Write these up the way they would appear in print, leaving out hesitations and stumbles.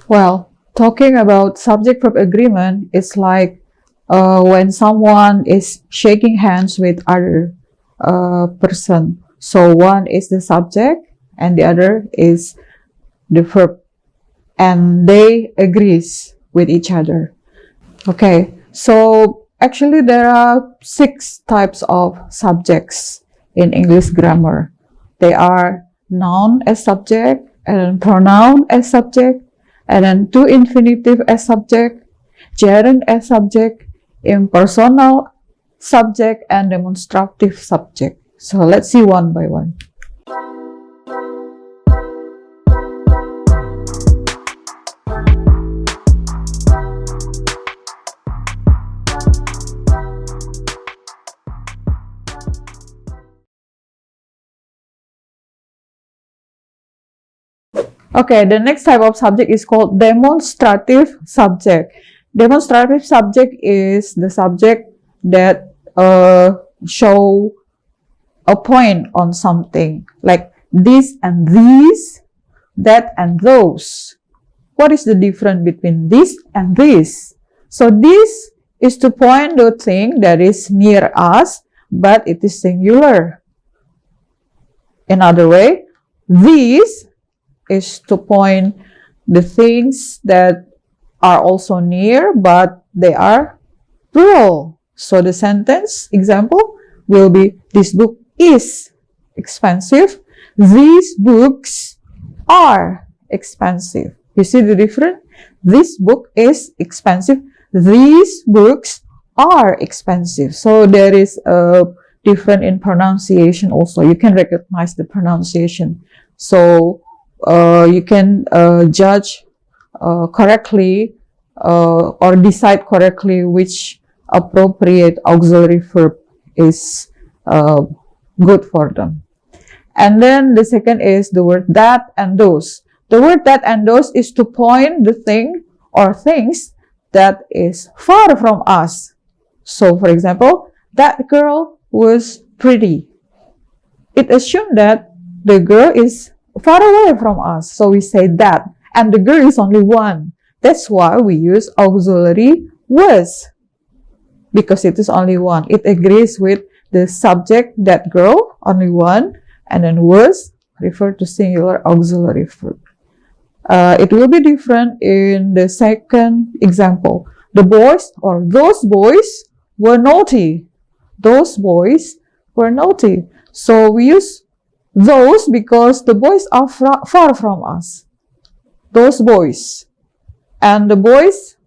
Well, talking about subject-verb agreement, it's like when someone is shaking hands with other person. So one is the subject and the other is the verb, and they agrees with each other. Okay, so actually there are 6 types of subjects in English grammar. They are noun as subject, and then pronoun as subject, and then to infinitive as subject, gerund as subject, impersonal subject, and demonstrative subject. So let's see one by one. Okay, the next type of subject is called demonstrative subject. Demonstrative subject is the subject that show a point on something, like this and these, that and those. What is the difference between this and this? So this is to point the thing that is near us, but it is singular. In other way, these is to point the things that are also near, but they are plural. So the sentence example will be, this book is expensive. These books are expensive. You see the difference? This book is expensive. These books are expensive. So there is a difference in pronunciation also. You can recognize the pronunciation. So you can judge correctly or decide correctly which appropriate auxiliary verb is good for them. And then the second is the word that and those. The word that and those is to point the thing or things that is far from us. So for example, that girl was pretty. It assumes that the girl is far away from us. So we say that. And the girl is only one. That's why we use auxiliary was. Because it is only one. It agrees with the subject, that girl, only one. And then was refer to singular auxiliary verb. It will be different in the second example. The boys or those boys were naughty. Those boys were naughty. So we use those because the boys are far from us. Those boys. And the boys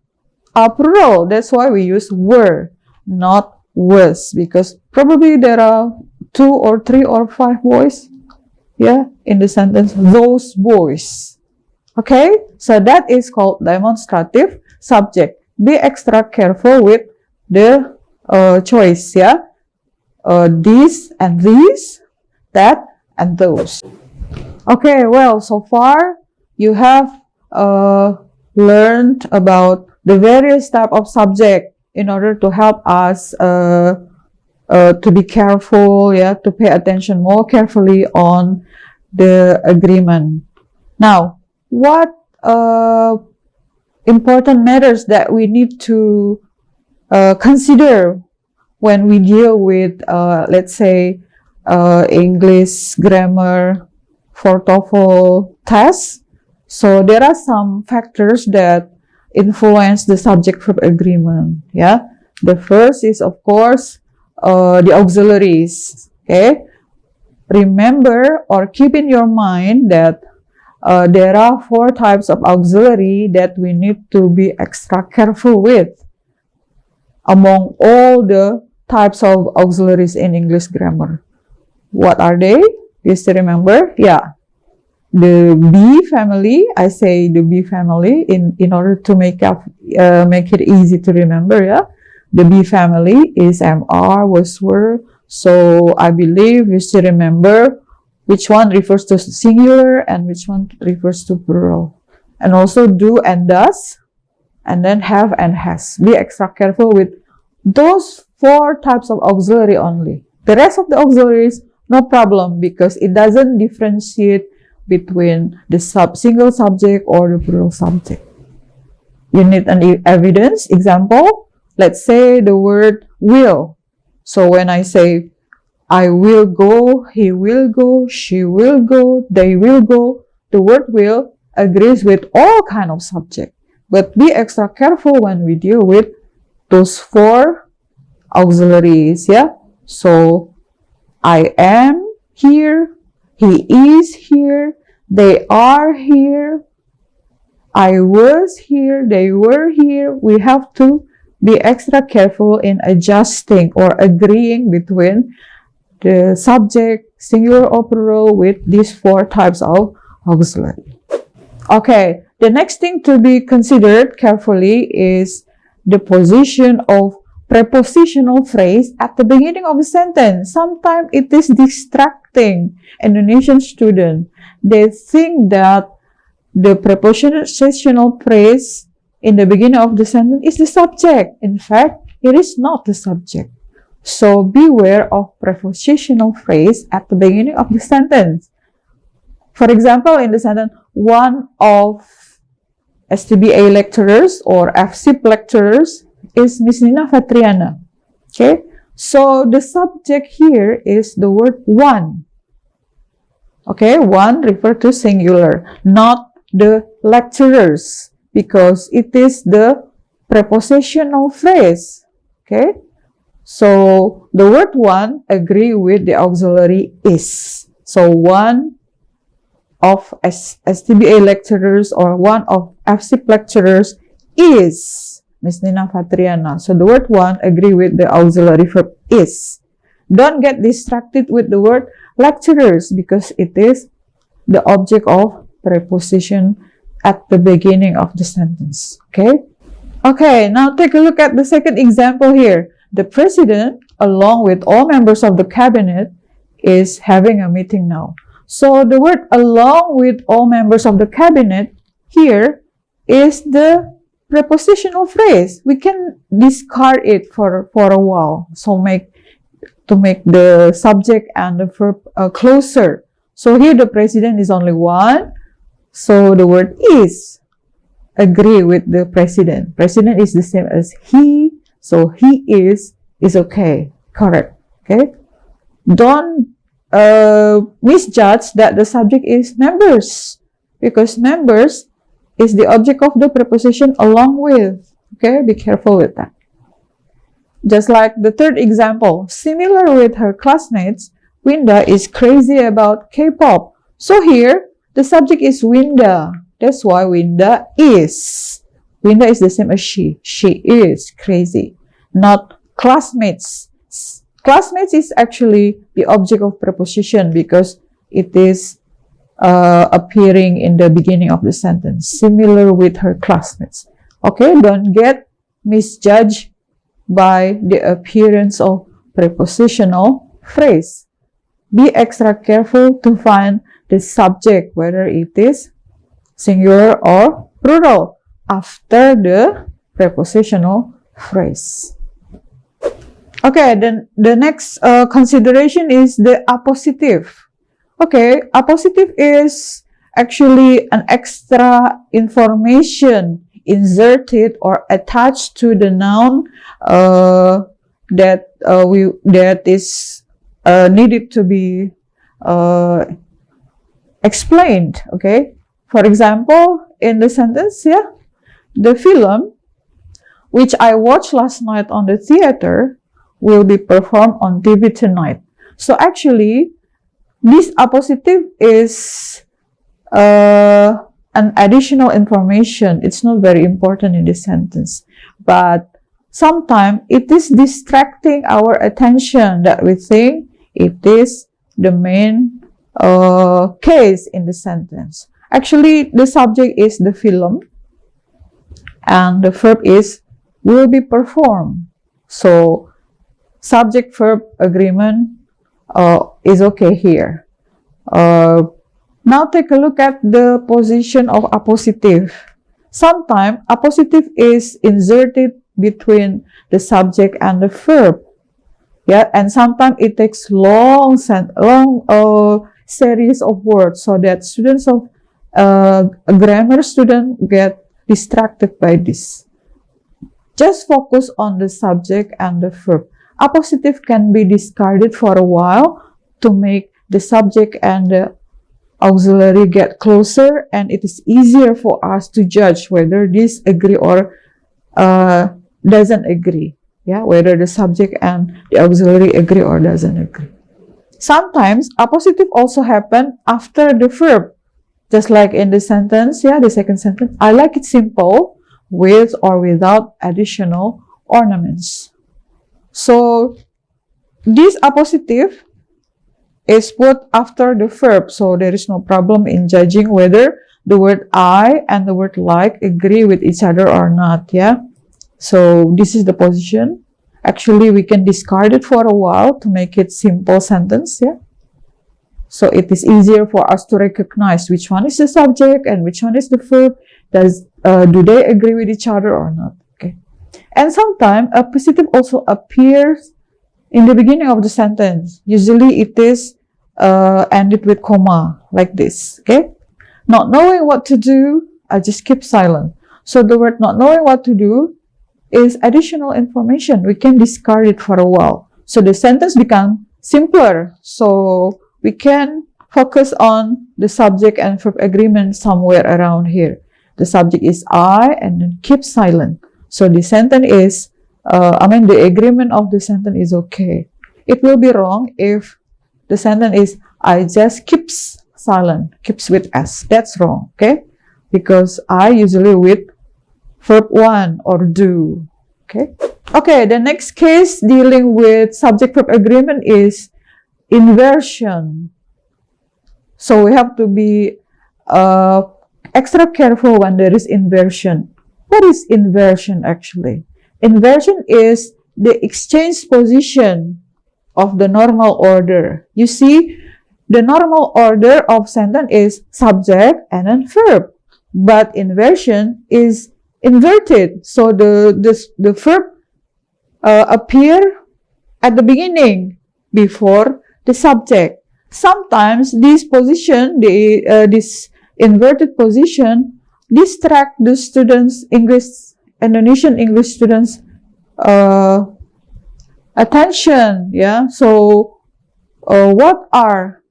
are plural. That's why we use were, not was. Because probably there are 2 or 3 or 5 boys. Yeah, in the sentence, those boys. Okay, so that is called demonstrative subject. Be extra careful with the choice, yeah. This and these, that and those. Okay, well, so far you have learned about the various type of subject in order to help us to be careful, yeah, to pay attention more carefully on the agreement. Now, what important matters that we need to consider when we deal with, let's say, English grammar for TOEFL tests? So there are some factors that influence the subject-verb agreement. Yeah, the first is of course the auxiliaries. Okay, remember or keep in your mind that there are 4 types of auxiliary that we need to be extra careful with among all the types of auxiliaries in English grammar. What are they? You still remember? Yeah. The B family, I say the B family in order to make it easy to remember, yeah. The B family is MR, was, were. So I believe you still remember which one refers to singular and which one refers to plural. And also do and does, and then have and has. Be extra careful with those 4 types of auxiliary only. The rest of the auxiliaries, no problem, because it doesn't differentiate between the single subject or the plural subject. you need an evidence. Example, let's say the word will. So when I say I will go, he will go, she will go, they will go, the word will agrees with all kind of subject. But be extra careful when we deal with those 4 auxiliaries, yeah? So I am here, he is here, they are here, I was here, they were here. We have to be extra careful in adjusting or agreeing between the subject, singular or plural with these 4 types of auxiliary. Okay, the next thing to be considered carefully is the position of prepositional phrase at the beginning of a sentence. Sometimes it is distracting Indonesian students. They think that the prepositional phrase in the beginning of the sentence is the subject. In fact, it is not the subject. So beware of prepositional phrase at the beginning of the sentence. For example, in the sentence, one of S.Pd lecturers or FSIP lecturers is Miss Nina Fatriana. Okay, so the subject here is the word one. Okay, one refer to singular, not the lecturers, because it is the prepositional phrase. Okay, so the word one agree with the auxiliary is. So one of S.Pd lecturers or one of FSIP lecturers is Miss Nina Fatriana. So the word one agree with the auxiliary verb is. Don't get distracted with the word lecturers because it is the object of preposition at the beginning of the sentence. Okay? Okay, now take a look at the second example here. The president, along with all members of the cabinet, is having a meeting now. So the word along with all members of the cabinet here is the prepositional phrase. We can discard it for a while. So to make the subject and the verb closer. So here the president is only one. So the word is agree with the president. President is the same as he. So he is okay. Correct. Okay. Don't misjudge that the subject is members, because members is the object of the preposition along with. Okay, be careful with that. Just like the third example, similar with her classmates, Winda is crazy about K-pop. So here, the subject is Winda. That's why Winda is. Winda is the same as she. She is crazy, not classmates. Classmates is actually the object of preposition because it is appearing in the beginning of the sentence, similar with her classmates. Okay, don't get misjudged by the appearance of prepositional phrase. Be extra careful to find the subject, whether it is singular or plural, after the prepositional phrase. Okay, then the next consideration is the appositive. Okay, appositive is actually an extra information inserted or attached to the noun that is needed to be explained. Okay, for example, in the sentence, the film which I watched last night on the theater will be performed on TV tonight. So actually, this appositive is an additional information. It's not very important in this sentence, but sometimes it is distracting our attention that we think it is the main case in the sentence. Actually, the subject is the film and the verb is will be performed. So subject verb agreement is okay here. Now take a look at the position of appositive. Sometimes appositive is inserted between the subject and the verb. Yeah, and sometimes it takes long series of words so that students of grammar student get distracted by this. Just focus on the subject and the verb. Appositive can be discarded for a while to make the subject and the auxiliary get closer, and it is easier for us to judge whether this agree or doesn't agree. Yeah, whether the subject and the auxiliary agree or doesn't agree. Sometimes appositive also happen after the verb, just like in the sentence, yeah, the second sentence. I like it simple, with or without additional ornaments. So this appositive is put after the verb, so there is no problem in judging whether the word I and the word like agree with each other or not. Yeah, so this is the position. Actually, we can discard it for a while to make it simple sentence. Yeah, so it is easier for us to recognize which one is the subject and which one is the verb. Do they agree with each other or not? Okay, and sometimes appositive also appears in the beginning of the sentence. Usually it is ended with comma, like this, okay? Not knowing what to do, I just keep silent. So the word not knowing what to do is additional information. We can discard it for a while. So the sentence becomes simpler. So we can focus on the subject and verb agreement somewhere around here. The subject is I and then keep silent. So the sentence is the agreement of the sentence is okay. It will be wrong if the sentence is I just keeps silent, keeps with S. That's wrong, okay? Because I usually with verb 1 or do, okay? Okay, the next case dealing with subject-verb agreement is inversion. So we have to be extra careful when there is inversion. What is inversion actually? Inversion is the exchange position of the normal order. You see, the normal order of sentence is subject and then verb. But inversion is inverted. So the verb appear at the beginning before the subject. Sometimes this position, this inverted position, distract the students, Indonesian English students' attention. Yeah. So, what are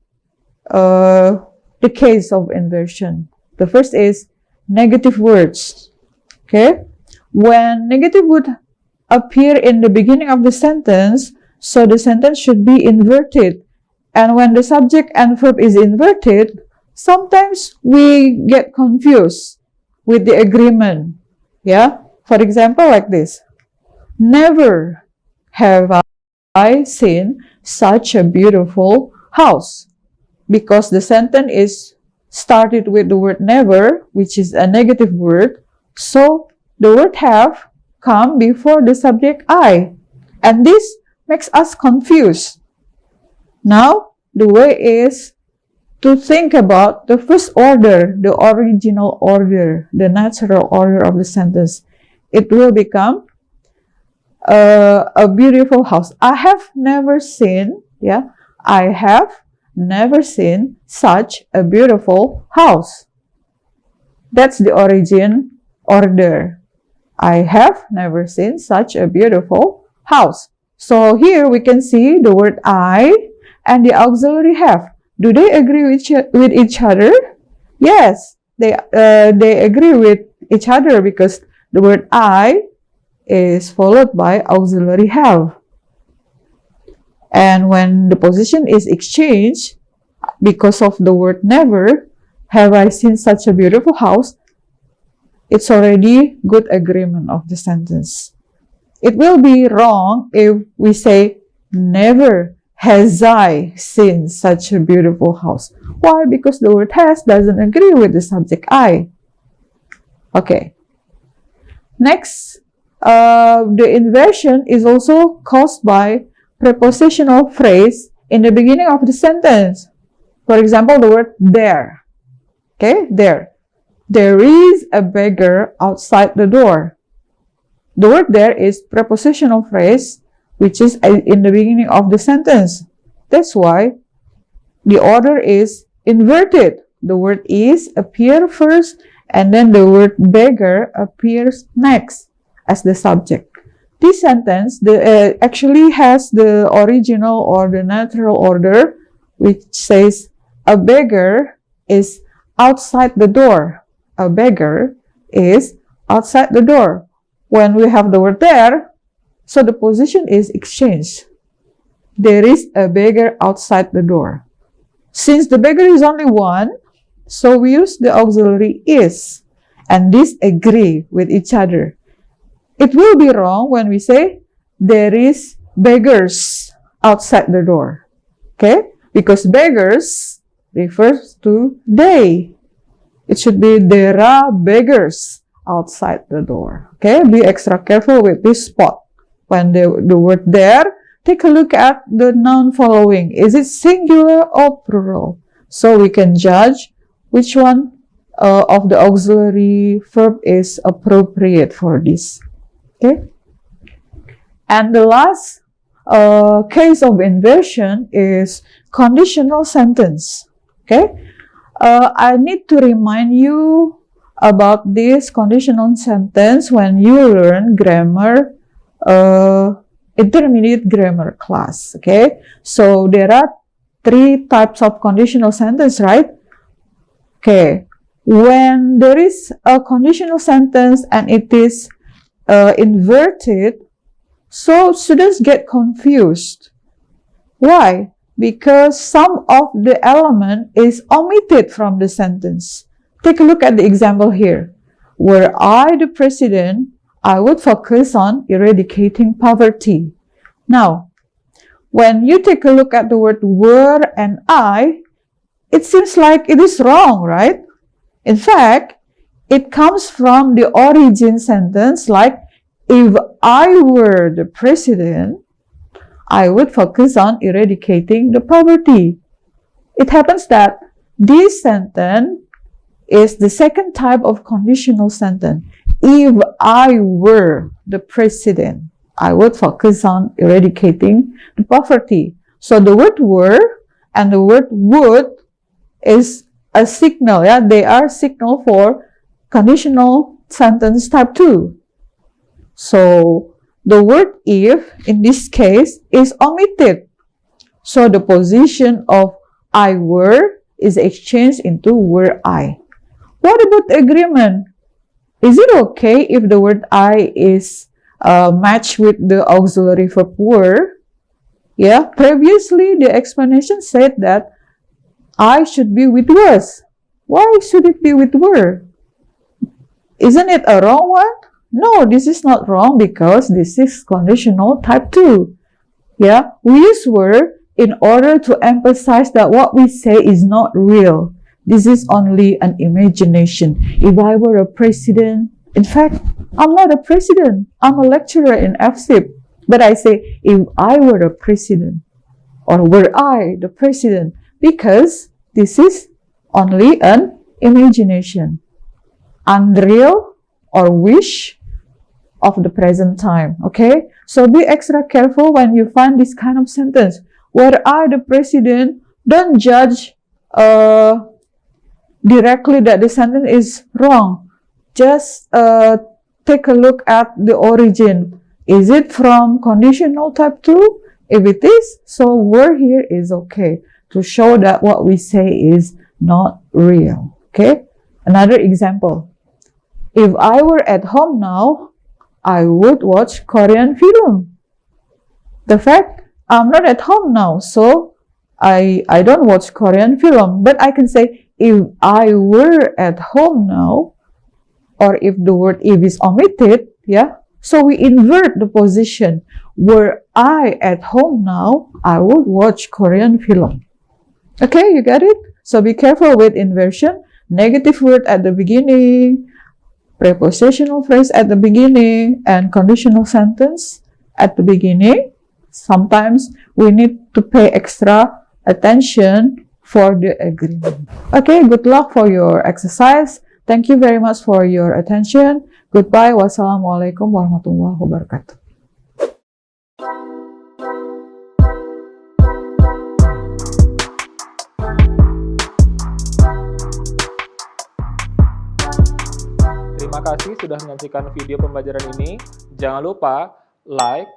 the case of inversion? The first is negative words. Okay. When negative would appear in the beginning of the sentence, so the sentence should be inverted. And when the subject and verb is inverted, sometimes we get confused with the agreement. Yeah. For example, like this. Never have I seen such a beautiful house. Because the sentence is started with the word never, which is a negative word. So the word have come before the subject I. And this makes us confused. Now, the way is to think about the first order, the original order, the natural order of the sentence. It will become a beautiful house. I have never seen, yeah, I have never seen such a beautiful house. That's the origin order. I have never seen such a beautiful house. So here we can see the word I and the auxiliary have. Do they agree with each other? Yes, they agree with each other because the word I is followed by auxiliary have. And when the position is exchanged, because of the word never, have I seen such a beautiful house, it's already good agreement of the sentence. It will be wrong if we say, never has I seen such a beautiful house. Why? Because the word has doesn't agree with the subject I. Okay. Next, the inversion is also caused by prepositional phrase in the beginning of the sentence. For example, the word there. Okay, there. There is a beggar outside the door. The word there is prepositional phrase, which is in the beginning of the sentence. That's why the order is inverted. The word is appear first and then the word beggar appears next as the subject. This sentence actually has the original or the natural order, which says a beggar is outside the door. A beggar is outside the door. When we have the word there, so the position is exchanged. There is a beggar outside the door. Since the beggar is only one, so we use the auxiliary is, and these agree with each other. It will be wrong when we say there is beggars outside the door. Okay? Because beggars refers to they. It should be there are beggars outside the door. Okay? Be extra careful with this spot. When the word there, take a look at the noun following. Is it singular or plural? So we can judge which one of the auxiliary verb is appropriate for this. Okay? And the last case of inversion is conditional sentence. Okay? I need to remind you about this conditional sentence when you learn grammar, intermediate grammar class. Okay? So there are 3 types of conditional sentence, right? Okay. When there is a conditional sentence and it is inverted, so students get confused. Why? Because some of the element is omitted from the sentence. Take a look at the example here. Were I the president, I would focus on eradicating poverty. Now, when you take a look at the word were and I, it seems like it is wrong, right? In fact, it comes from the origin sentence like, if I were the president, I would focus on eradicating the poverty. It happens that this sentence is the second type of conditional sentence. If I were the president, I would focus on eradicating the poverty. So the word were and the word would is a signal. Yeah, they are signal for conditional sentence type 2. So the word if in this case is omitted. So the position of I were is exchanged into were I. What about agreement? Is it okay if the word I is matched with the auxiliary verb were? Yeah, previously the explanation said that I should be with was. Why should it be with were? Isn't it a wrong one? No, this is not wrong because this is conditional type 2. Yeah, we use were in order to emphasize that what we say is not real. This is only an imagination. If I were a president, in fact, I'm not a president. I'm a lecturer in FSIP. But I say, if I were the president, or were I the president, because this is only an imagination, unreal or wish of the present time. Okay? So be extra careful when you find this kind of sentence. Were I the president, don't judge directly that the sentence is wrong. Just take a look at the origin. Is it from conditional type 2? If it is, so were here is okay to show that what we say is not real. Okay? Another example. If I were at home now, I would watch Korean film. The fact I'm not at home now, so I don't watch Korean film. But I can say, if I were at home now, or if the word if is omitted, yeah, so we invert the position. Were I at home now, I would watch Korean film. Okay, you got it? So be careful with inversion. Negative word at the beginning, prepositional phrase at the beginning, and conditional sentence at the beginning. Sometimes we need to pay extra attention for the agreement. Okay, good luck for your exercise. Thank you very much for your attention. Goodbye. Wassalamualaikum warahmatullahi wabarakatuh. Terima kasih sudah menyaksikan video pembelajaran ini. Jangan lupa like,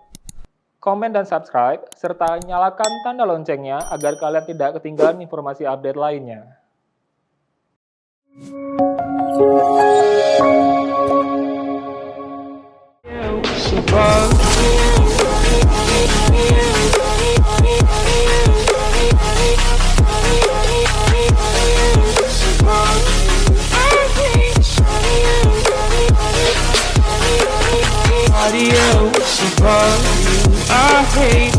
komen dan subscribe, serta nyalakan tanda loncengnya agar kalian tidak ketinggalan informasi update lainnya. I hate